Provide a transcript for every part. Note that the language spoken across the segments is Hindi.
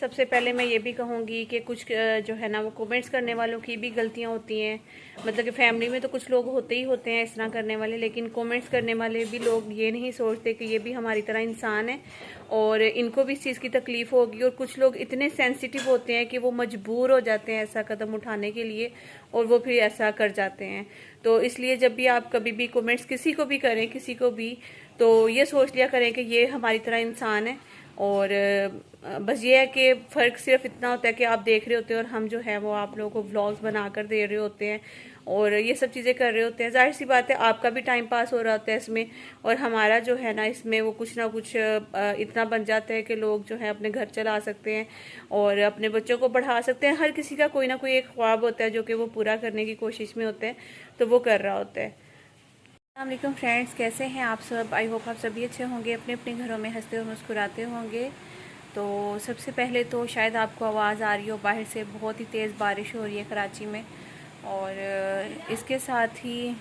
सबसे पहले मैं ये भी कहूँगी कि कुछ जो है ना वो कमेंट्स करने वालों की भी गलतियाँ होती हैं। मतलब कि फैमिली में तो कुछ लोग होते ही होते हैं इस तरह करने वाले, लेकिन कमेंट्स करने वाले भी लोग ये नहीं सोचते कि ये भी हमारी तरह इंसान है और इनको भी इस चीज़ की तकलीफ़ होगी। और कुछ लोग इतने सेंसिटिव होते हैं कि वो मजबूर हो जाते हैं ऐसा कदम उठाने के लिए और वो फिर ऐसा कर जाते हैं। तो इसलिए जब भी आप कभी भी कमेंट्स किसी को भी करें, किसी को भी, तो ये सोच लिया करें कि ये हमारी तरह इंसान है। और बस ये है कि फ़र्क सिर्फ इतना होता है कि आप देख रहे होते हैं और हम जो है वो आप लोगों को व्लॉग्स बनाकर दे रहे होते हैं और ये सब चीज़ें कर रहे होते हैं। जाहिर सी बात है आपका भी टाइम पास हो रहा होता है इसमें, और हमारा जो है ना इसमें वो कुछ ना कुछ इतना बन जाता है कि लोग जो है अपने घर चला सकते हैं और अपने बच्चों को पढ़ा सकते हैं। हर किसी का कोई ना कोई एक ख्वाब होता है जो कि वो पूरा करने की कोशिश में होता है, तो वो कर रहा होता है। अस्सलाम फ्रेंड्स, कैसे हैं आप सब? आई होप आप सभी अच्छे होंगे, अपने अपने घरों में हंसते और मुस्कुराते होंगे। तो सबसे पहले तो शायद आपको आवाज़ आ रही हो बाहर से, बहुत ही तेज़ बारिश हो रही है कराची में। और इसके साथ ही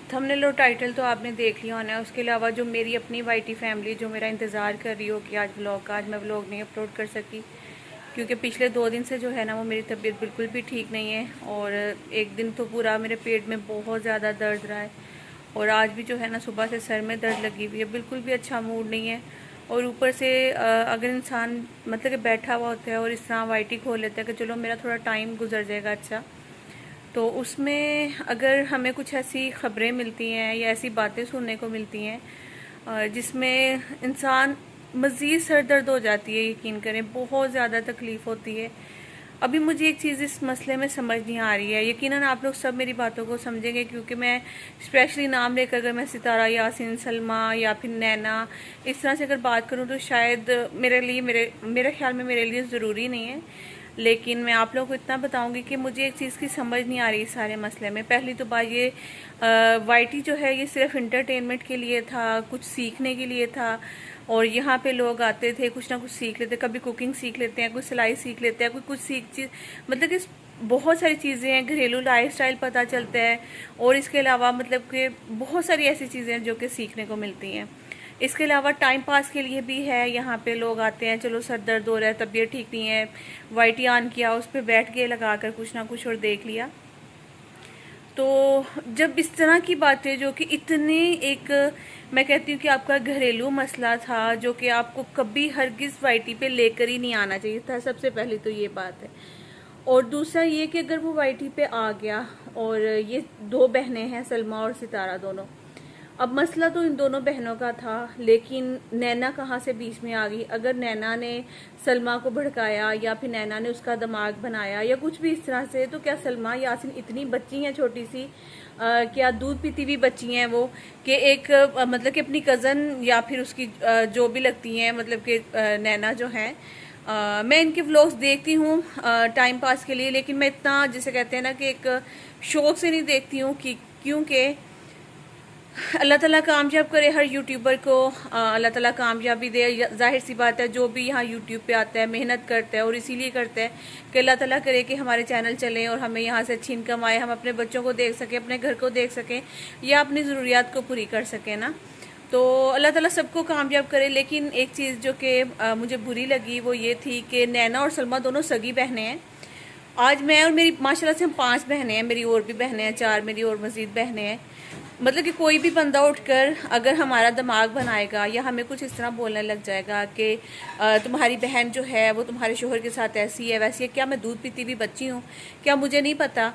थंबनेल और टाइटल तो आपने देख लिया होना है। उसके अलावा जो मेरी अपनी वाईटी फैमिली जो मेरा इंतज़ार कर रही हो कि आज व्लॉग का, आज मैं व्लॉग नहीं अपलोड कर सकी क्योंकि पिछले 2 दिन से जो है ना वो मेरी तबीयत बिल्कुल भी ठीक नहीं है। और एक दिन तो पूरा मेरे पेट में बहुत ज़्यादा दर्द रहा है और आज भी जो है ना सुबह से सर में दर्द लगी हुई है, बिल्कुल भी अच्छा मूड नहीं है। और ऊपर से अगर इंसान मतलब कि बैठा हुआ होता है और इस तरह वाईटी खोल लेता है कि चलो मेरा थोड़ा टाइम गुजर जाएगा अच्छा, तो उसमें अगर हमें कुछ ऐसी ख़बरें मिलती हैं या ऐसी बातें सुनने को मिलती हैं जिसमें इंसान मज़ीद सर दर्द हो जाती है, यकीन करें बहुत ज़्यादा तकलीफ़ होती है। अभी मुझे एक चीज़ इस मसले में समझ नहीं आ रही है, यकीनन आप लोग सब मेरी बातों को समझेंगे क्योंकि मैं स्पेशली नाम लेकर, अगर मैं सितारा, यासिन, सलमा या फिर नैना इस तरह से अगर बात करूं तो शायद मेरे ख्याल में मेरे लिए ज़रूरी नहीं है। लेकिन मैं आप लोगों को इतना बताऊंगी कि मुझे एक चीज़ की समझ नहीं आ रही इस सारे मसले में। पहली तो बात ये, वाईटी जो है ये सिर्फ इंटरटेनमेंट के लिए था, कुछ सीखने के लिए था और यहाँ पे लोग आते थे कुछ ना कुछ सीख लेते, कभी कुकिंग सीख लेते हैं, कोई सिलाई सीख लेते हैं, कोई कुछ चीज़, मतलब कि बहुत सारी चीज़ें हैं, घरेलू लाइफस्टाइल पता चलता है और इसके अलावा मतलब कि बहुत सारी ऐसी चीज़ें हैं जो कि सीखने को मिलती हैं। इसके अलावा टाइम पास के लिए भी है, यहाँ पे लोग आते हैं, चलो सर दर्द हो रहा है, तबीयत ठीक नहीं है, वाईटी ऑन किया, उस पर बैठ के लगा कर कुछ ना कुछ और देख लिया। तो जब इस तरह की बातें जो कि इतनी एक, मैं कहती हूँ कि आपका घरेलू मसला था जो कि आपको कभी हरगिज़ वाईटी पे लेकर ही नहीं आना चाहिए था, सबसे पहले तो ये बात है। और दूसरा ये कि अगर वो वाईटी पे आ गया और ये 2 बहनें हैं, सलमा और सितारा दोनों, अब मसला तो इन दोनों बहनों का था, लेकिन नैना कहाँ से बीच में आ गई? अगर नैना ने सलमा को भड़काया या फिर नैना ने उसका दिमाग बनाया या कुछ भी इस तरह से, तो क्या सलमा यासिन इतनी बच्ची हैं छोटी सी, क्या दूध पीती हुई बच्ची हैं वो, कि एक मतलब कि अपनी कज़न या फिर उसकी जो भी लगती हैं, मतलब कि नैना जो हैं, मैं इनके व्लॉग्स देखती हूँ टाइम पास के लिए, लेकिन मैं इतना जिसे कहते हैं ना कि एक शौक से नहीं देखती हूँ कि क्योंकि अल्लाह ताला कामयाब करे हर यूट्यूबर को, अल्लाह ताला कामयाबी दे। जाहिर सी बात है जो भी यहाँ यूट्यूब पे आता है मेहनत करता है और इसीलिए करता है कि अल्लाह ताला करे कि हमारे चैनल चलें और हमें यहाँ से अच्छी इनकम आए, हम अपने बच्चों को देख सकें, अपने घर को देख सकें या अपनी ज़रूरियात को पूरी कर सकें ना। तो अल्लाह ताला सबको कामयाब करे। लेकिन एक चीज़ जो कि मुझे बुरी लगी वो ये थी कि नैना और सलमा दोनों सगी बहनें हैं। आज मैं और मेरी माशाल्लाह से हम 5 बहनें हैं, मेरी और भी बहनें हैं, 4 मेरी और मज़ीद बहनें हैं। मतलब कि कोई भी बंदा उठकर अगर हमारा दिमाग बनाएगा या हमें कुछ इस तरह बोलने लग जाएगा कि तुम्हारी बहन जो है वो तुम्हारे शोहर के साथ ऐसी है वैसी है, क्या मैं दूध पीती हुई बच्ची हूँ? क्या मुझे नहीं पता?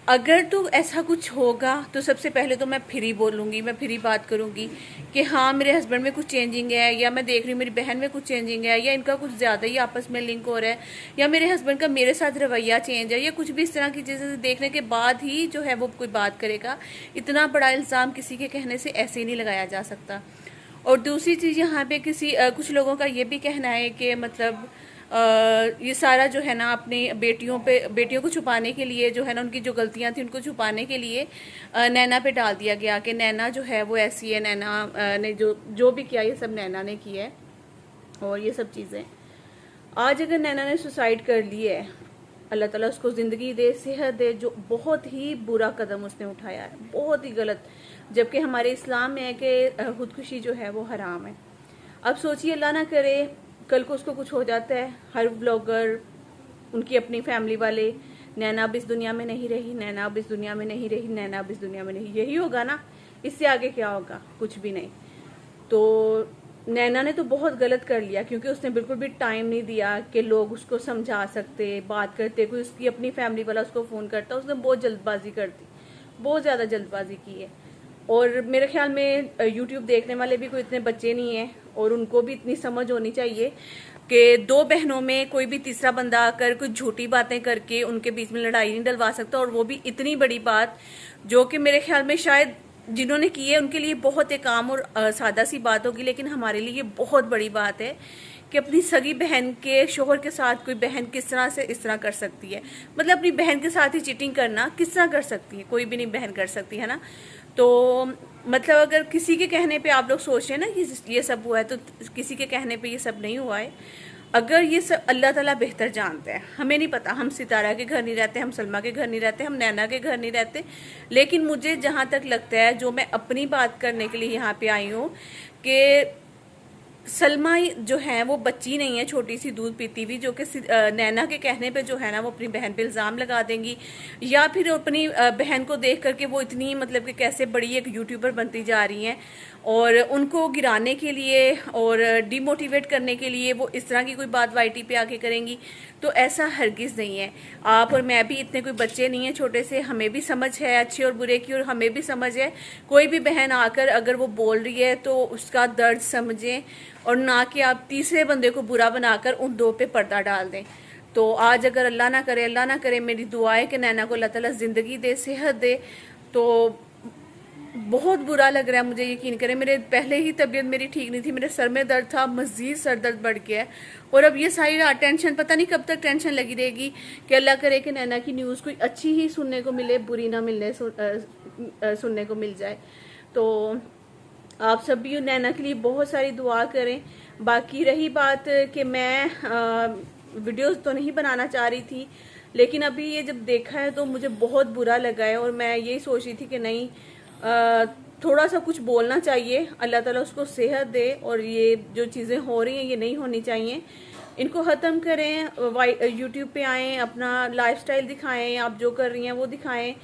अगर तो ऐसा कुछ होगा तो सबसे पहले तो मैं फिर ही बोलूँगी, मैं फिर ही बात करूँगी कि हाँ मेरे हस्बैंड में कुछ चेंजिंग है, या मैं देख रही हूँ मेरी बहन में कुछ चेंजिंग है, या इनका कुछ ज़्यादा ही आपस में लिंक हो रहा है, या मेरे हस्बैंड का मेरे साथ रवैया चेंज है, या कुछ भी इस तरह की चीज़ें देखने के बाद ही जो है वो कोई बात करेगा। इतना बड़ा इल्ज़ाम किसी के कहने से ऐसे ही नहीं लगाया जा सकता। और दूसरी चीज़ यहाँ पे कुछ लोगों का ये भी कहना है कि मतलब ये सारा जो है ना अपनी बेटियों को छुपाने के लिए जो है ना, उनकी जो गलतियां थी उनको छुपाने के लिए नैना पे डाल दिया गया कि नैना जो है वो ऐसी है, नैना ने जो भी किया ये सब नैना ने किया है और ये सब चीज़ें। आज अगर नैना ने सुसाइड कर ली है, अल्लाह ताला उसको ज़िंदगी दे, सेहत दे, जो बहुत ही बुरा कदम उसने उठाया है, बहुत ही गलत, जबकि हमारे इस्लाम में है कि खुदकुशी जो है वो हराम है। अब सोचिए, अल्लाह ना करे कल को उसको कुछ हो जाता है, हर ब्लॉगर, उनकी अपनी फैमिली वाले, नैना अब इस दुनिया में नहीं रही, नैना अब इस दुनिया में नहीं रही, नैना अब इस दुनिया में नहीं, यही होगा ना, इससे आगे क्या होगा? कुछ भी नहीं। तो नैना ने तो बहुत गलत कर लिया, क्योंकि उसने बिल्कुल भी टाइम नहीं दिया कि लोग उसको समझा सकते, बात करते, कोई उसकी अपनी फैमिली वाला उसको फ़ोन करता, उसने बहुत जल्दबाजी कर दी, बहुत ज़्यादा जल्दबाजी की है। और मेरे ख्याल में यूट्यूब देखने वाले भी कोई इतने बच्चे नहीं हैं, और उनको भी इतनी समझ होनी चाहिए कि दो बहनों में कोई भी तीसरा बंदा आकर कुछ झूठी बातें करके उनके बीच में लड़ाई नहीं डलवा सकता, और वो भी इतनी बड़ी बात जो कि मेरे ख्याल में शायद जिन्होंने की है उनके लिए बहुत एक आम और सादा सी बात होगी, लेकिन हमारे लिए ये बहुत बड़ी बात है कि अपनी सगी बहन के शोहर के साथ कोई बहन किस तरह से इस तरह कर सकती है। मतलब अपनी बहन के साथ ही चीटिंग करना किस तरह कर सकती है? कोई भी नहीं बहन कर सकती है ना। तो मतलब अगर किसी के कहने पे आप लोग सोच रहे हैं ना कि ये सब हुआ है, तो किसी के कहने पे ये सब नहीं हुआ है। अगर ये सब अल्लाह ताला बेहतर जानते हैं, हमें नहीं पता। हम सितारा के घर नहीं रहते, हम सलमा के घर नहीं रहते, हम नैना के घर नहीं रहते, लेकिन मुझे जहाँ तक लगता है, जो मैं अपनी बात करने के लिए यहाँ पे आई हूँ, कि सलमा जो है वो बच्ची नहीं है, छोटी सी दूध पीती हुई, जो कि नैना के कहने पे जो है ना वो अपनी बहन पे इल्ज़ाम लगा देंगी, या फिर अपनी बहन को देख करके वो इतनी मतलब कि कैसे बड़ी एक यूट्यूबर बनती जा रही हैं, और उनको गिराने के लिए और डिमोटिवेट करने के लिए वो इस तरह की कोई बात वाईटी पे आके करेंगी। तो ऐसा हरगिज़ नहीं है। आप और मैं भी इतने कोई बच्चे नहीं हैं छोटे से, हमें भी समझ है अच्छे और बुरे की, और हमें भी समझ है कोई भी बहन आकर अगर वो बोल रही है तो उसका दर्द समझें, और ना कि आप तीसरे बंदे को बुरा बनाकर उन दो पे पर्दा डाल दें। तो आज अगर अल्लाह ना करे मेरी दुआ है कि नैना को अल्लाह ताला ज़िंदगी दे, सेहत दे। तो बहुत बुरा लग रहा है मुझे, यकीन करें। मेरे पहले ही तबीयत मेरी ठीक नहीं थी, मेरे सर में दर्द था, मज़ीद सर दर्द बढ़ गया है, और अब ये सारी टेंशन, पता नहीं कब तक टेंशन लगी रहेगी कि अल्लाह करे कि नैना की न्यूज़ कोई अच्छी ही सुनने को मिले, बुरी ना मिलने सुनने को मिल जाए। तो आप सब भी नैना के लिए बहुत सारी दुआ करें। बाकी रही बात कि मैं वीडियोस तो नहीं बनाना चाह रही थी, लेकिन अभी ये जब देखा है तो मुझे बहुत बुरा लगा है, और मैं यही सोच रही थी कि नहीं, थोड़ा सा कुछ बोलना चाहिए, अल्लाह ताला उसको सेहत दे, और ये जो चीज़ें हो रही हैं ये नहीं होनी चाहिए, इनको ख़त्म करें। यूट्यूब पे आएँ, अपना लाइफस्टाइल दिखाएं, आप जो कर रही हैं वो दिखाएं,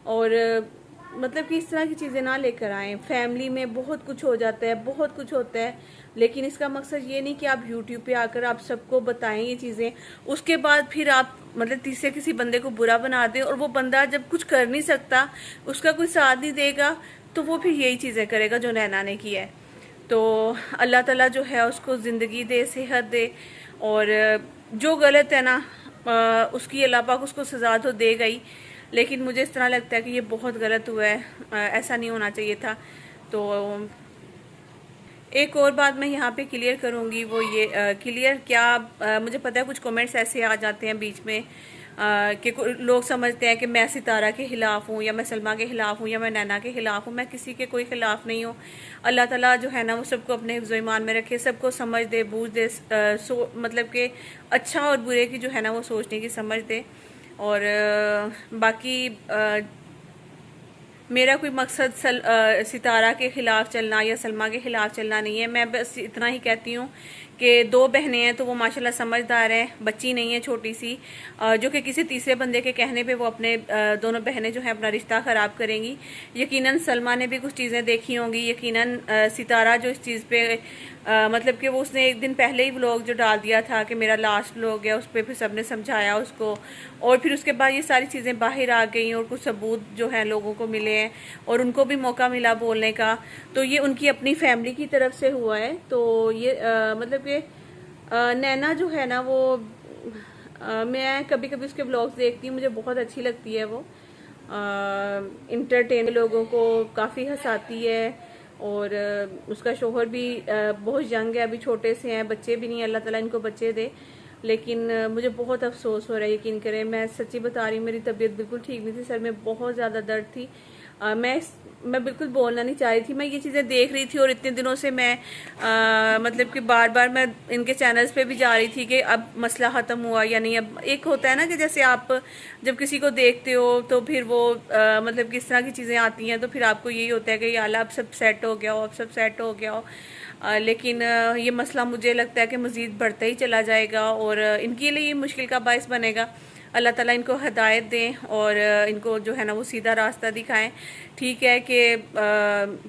और मतलब कि इस तरह की चीज़ें ना लेकर आएँ। फैमिली में बहुत कुछ हो जाता है, बहुत कुछ होता है, लेकिन इसका मकसद ये नहीं कि आप यूट्यूब पे आकर आप सबको बताएं ये चीज़ें, उसके बाद फिर आप मतलब तीसरे किसी बंदे को बुरा बना दें, और वो बंदा जब कुछ कर नहीं सकता, उसका कोई साथ नहीं देगा, तो वो फिर यही चीज़ें करेगा जो नैना ने की है। तो अल्लाह ताला जो है उसको ज़िंदगी दे, सेहत दे, और जो गलत है ना उसकी अल्लाह पाक उसको सज़ा तो देगा ही, लेकिन मुझे इस तरह लगता है कि ये बहुत गलत हुआ है, ऐसा नहीं होना चाहिए था। तो एक और बात मैं यहाँ पे क्लियर करूँगी, वो ये क्लियर क्या, मुझे पता है कुछ कमेंट्स ऐसे आ जाते हैं बीच में कि लोग समझते हैं कि मैं सितारा के ख़िलाफ़ हूँ, या मैं सलमा के ख़िलाफ़ हूँ, या मैं नैना के ख़िलाफ़ हूँ। मैं किसी के कोई ख़िलाफ़ नहीं हूँ। अल्लाह ताला जो है ना वो सबको अपने हिफ्ज़ व ईमान में रखे, सबको समझ दे, बूझ दे, मतलब कि अच्छा और बुरे की जो है ना वो सोचने की समझ दे। और बाकी मेरा कोई मकसद सितारा के ख़िलाफ़ चलना या सलमा के ख़िलाफ़ चलना नहीं है। मैं बस इतना ही कहती हूँ कि दो बहनें हैं तो वो माशाल्लाह समझदार हैं, बच्ची नहीं है छोटी सी, जो कि किसी तीसरे बंदे के कहने पे वो अपने दोनों बहनें जो हैं अपना रिश्ता ख़राब करेंगी। यकीनन सलमा ने भी कुछ चीज़ें देखी होंगी, यकीनन सितारा जो इस चीज़ पे मतलब कि वो उसने एक दिन पहले ही व्लॉग जो डाल दिया था कि मेरा लास्ट व्लॉग है, उस पर फिर सबने समझाया उसको, और फिर उसके बाद ये सारी चीज़ें बाहर आ गई, और कुछ सबूत जो हैं लोगों को मिले हैं, और उनको भी मौका मिला बोलने का। तो ये उनकी अपनी फैमिली की तरफ से हुआ है। तो ये मतलब कि नैना जो है ना वो मैं कभी कभी उसके व्लॉग्स देखती हूँ, मुझे बहुत अच्छी लगती है। वो इंटरटेन लोगों को काफ़ी हंसाती है, और उसका शोहर भी बहुत यंग है, अभी छोटे से हैं, बच्चे भी नहीं, अल्लाह ताला इनको बच्चे दे। लेकिन मुझे बहुत अफसोस हो रहा है, यकीन करें, मैं सच्ची बता रही हूँ, मेरी तबीयत बिल्कुल ठीक नहीं थी, सर में बहुत ज़्यादा दर्द थी। मैं बिल्कुल बोलना नहीं चाह रही थी। मैं ये चीज़ें देख रही थी, और इतने दिनों से मैं मतलब कि बार बार मैं इनके चैनल्स पे भी जा रही थी कि अब मसला ख़त्म हुआ या नहीं। अब एक होता है ना कि जैसे आप जब किसी को देखते हो तो फिर वो मतलब किस तरह की चीज़ें आती हैं, तो फिर आपको यही होता है कि यार अब सब सेट हो गया हो, अब सब सेट हो गया हो। लेकिन ये मसला मुझे लगता है कि मज़ीद बढ़ता ही चला जाएगा और इनके लिए ये मुश्किल का बायस बनेगा। अल्लाह ताला इनको हिदायत दें और इनको जो है ना वो सीधा रास्ता दिखाएं। ठीक है कि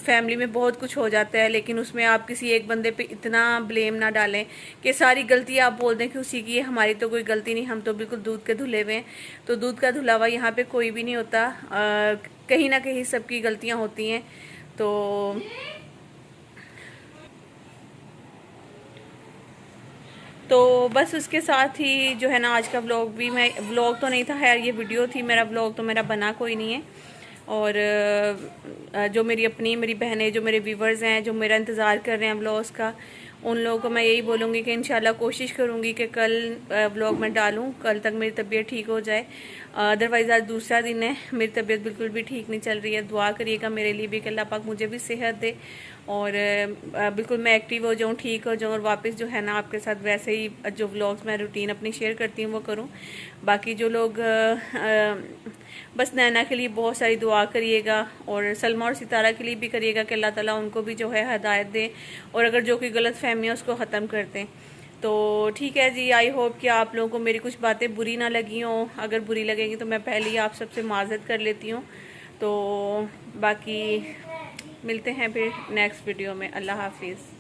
फैमिली में बहुत कुछ हो जाता है, लेकिन उसमें आप किसी एक बंदे पे इतना ब्लेम ना डालें कि सारी गलती आप बोल दें कि उसी की है, हमारी तो कोई गलती नहीं, हम तो बिल्कुल दूध के धुले हुए हैं। तो दूध का धुला हुआ यहाँ पे कोई भी नहीं होता, कहीं ना कहीं सबकी गलतियाँ होती हैं। तो बस उसके साथ ही जो है ना आज का व्लॉग भी, मैं व्लॉग तो नहीं था, खैर ये वीडियो थी, मेरा व्लॉग तो मेरा बना कोई नहीं है। और जो मेरी बहनें, जो मेरे व्यूवर्स हैं, जो मेरा इंतज़ार कर रहे हैं व्लॉग्स का, उन लोगों को मैं यही बोलूँगी कि इंशाल्लाह कोशिश करूँगी कि कल व्लॉग में डालूँ, कल तक मेरी तबीयत ठीक हो जाए। अदरवाइज़ आज दूसरा दिन है, मेरी तबीयत बिल्कुल भी ठीक नहीं चल रही है। दुआ करिएगा मेरे लिए भी कि अल्लाह पाक मुझे भी सेहत दे और बिल्कुल मैं एक्टिव हो जाऊँ, ठीक हो जाऊँ और वापस जो है ना आपके साथ वैसे ही जो व्लॉग्स मैं रूटीन अपनी शेयर करती हूँ वो करूँ। बाकी जो लोग बस नैना के लिए बहुत सारी दुआ करिएगा और सलमा और सितारा के लिए भी करिएगा कि अल्लाह ताला उनको भी जो है हिदायत दे और अगर जो कोई गलत फहमी है उसको ख़त्म कर दें। तो ठीक है जी, आई होप कि आप लोगों को मेरी कुछ बातें बुरी ना लगी हों। अगर बुरी लगेंगी तो मैं पहले ही आप सबसे माज़रत कर लेती हूँ। तो बाकी मिलते हैं फिर नेक्स्ट वीडियो में। अल्लाह हाफिज़।